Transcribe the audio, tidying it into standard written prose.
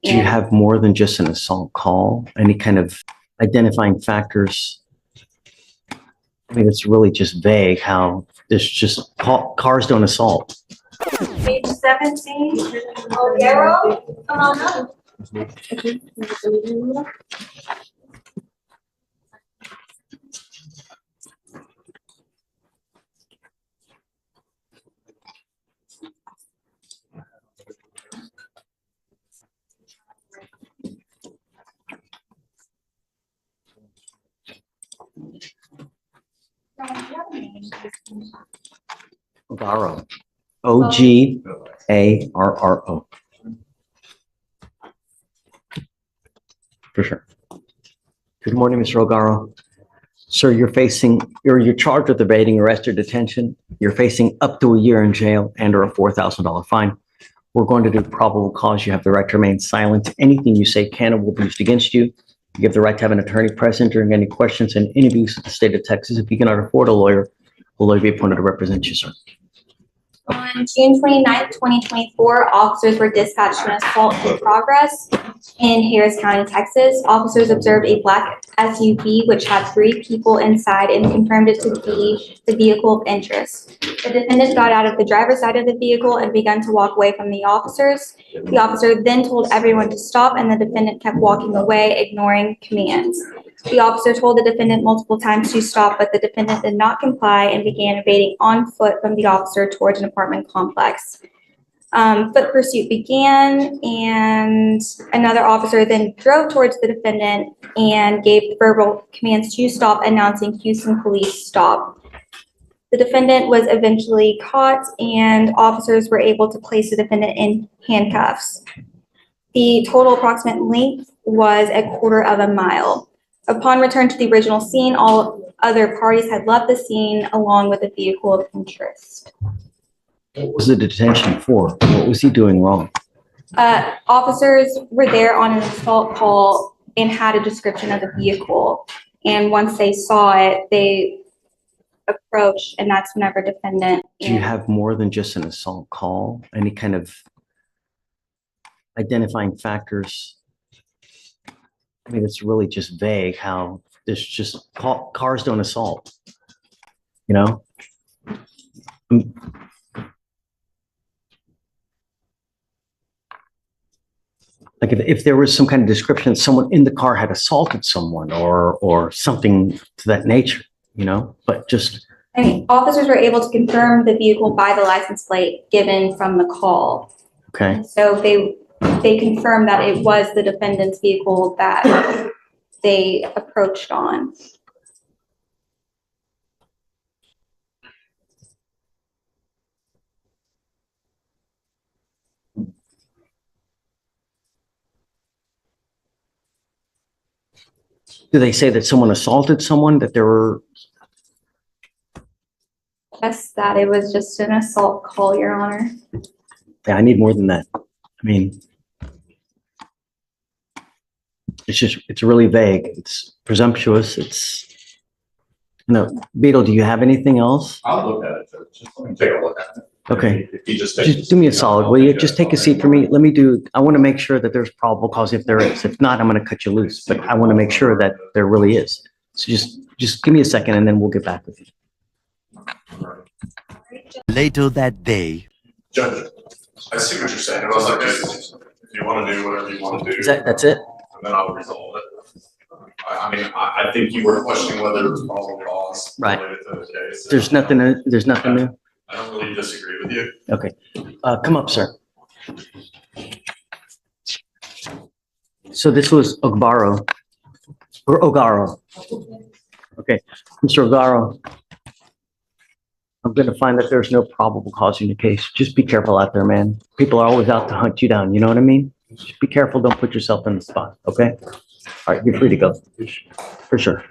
Do you have more than just an assault call? Any kind of identifying factors? I mean, it's really just vague how there's just cars don't assault. Page 17, Ogaro, come on up. Ogaro. O-G-A-R-R-O. For sure. Good morning, Mr. Ogaro. Sir, you're charged with evading arrest or detention. You're facing up to a year in jail and or a $4,000 fine. We're going to do probable cause. You have the right to remain silent. Anything you say can and will be used against you. You have the right to have an attorney present during any questions and interviews with the state of Texas. If you cannot afford a lawyer will be appointed to represent you, sir. On June 29th, 2024, officers were dispatched to an assault in progress in Harris County, Texas. Officers observed a black SUV which had 3 people inside and confirmed it to be the vehicle of interest. The defendant got out of the driver's side of the vehicle and began to walk away from the officers. The officer then told everyone to stop, and the defendant kept walking away, ignoring commands. The officer told the defendant multiple times to stop, but the defendant did not comply and began evading on foot from the officer towards an apartment complex. Foot pursuit began, and another officer then drove towards the defendant and gave verbal commands to stop, announcing Houston police stop. The defendant was eventually caught, and officers were able to place the defendant in handcuffs. The total approximate length was 1/4 mile. Upon return to the original scene, all other parties had left the scene along with a vehicle of interest. What was the detention for? What was he doing wrong? Officers were there on an assault call and had a description of the vehicle. And once they saw it, they approached, and that's whenever defendant. Do you have more than just an assault call? Any kind of identifying factors? I mean, it's really just vague how there's just cars don't assault, you know? Like if there was some kind of description, someone in the car had assaulted someone or something to that nature, you know, but just. I mean, officers were able to confirm the vehicle by the license plate given from the call. Okay. So they confirmed that it was the defendant's vehicle that they approached on. Do they say that someone assaulted someone, that there were? Yes, that it was just an assault call, Your Honor. Yeah, I need more than that. I mean, it's really vague. It's presumptuous. No, Beetle, do you have anything else? I'll look at it. Just let me take a look at it. Okay. If you just Do me a solid, will you? Just take a seat for me. I want to make sure that there's probable cause if there is. If not, I'm going to cut you loose, but I want to make sure that there really is. So just give me a second and then we'll get back with you. Later that day. Judge, I see what you're saying. It was like, if you want to do whatever you want to do. That's it? And then I'll resolve it. I mean, I think you were questioning whether it was probable cause. Right. Related to the case. There's nothing new? I don't really disagree with you. Okay. Come up, sir. So this was Ogaro. Okay, Mr. Ogaro. I'm going to find that there's no probable cause in your case. Just be careful out there, man. People are always out to hunt you down. You know what I mean? Just be careful. Don't put yourself in the spot. Okay? All right, you're free to go. For sure.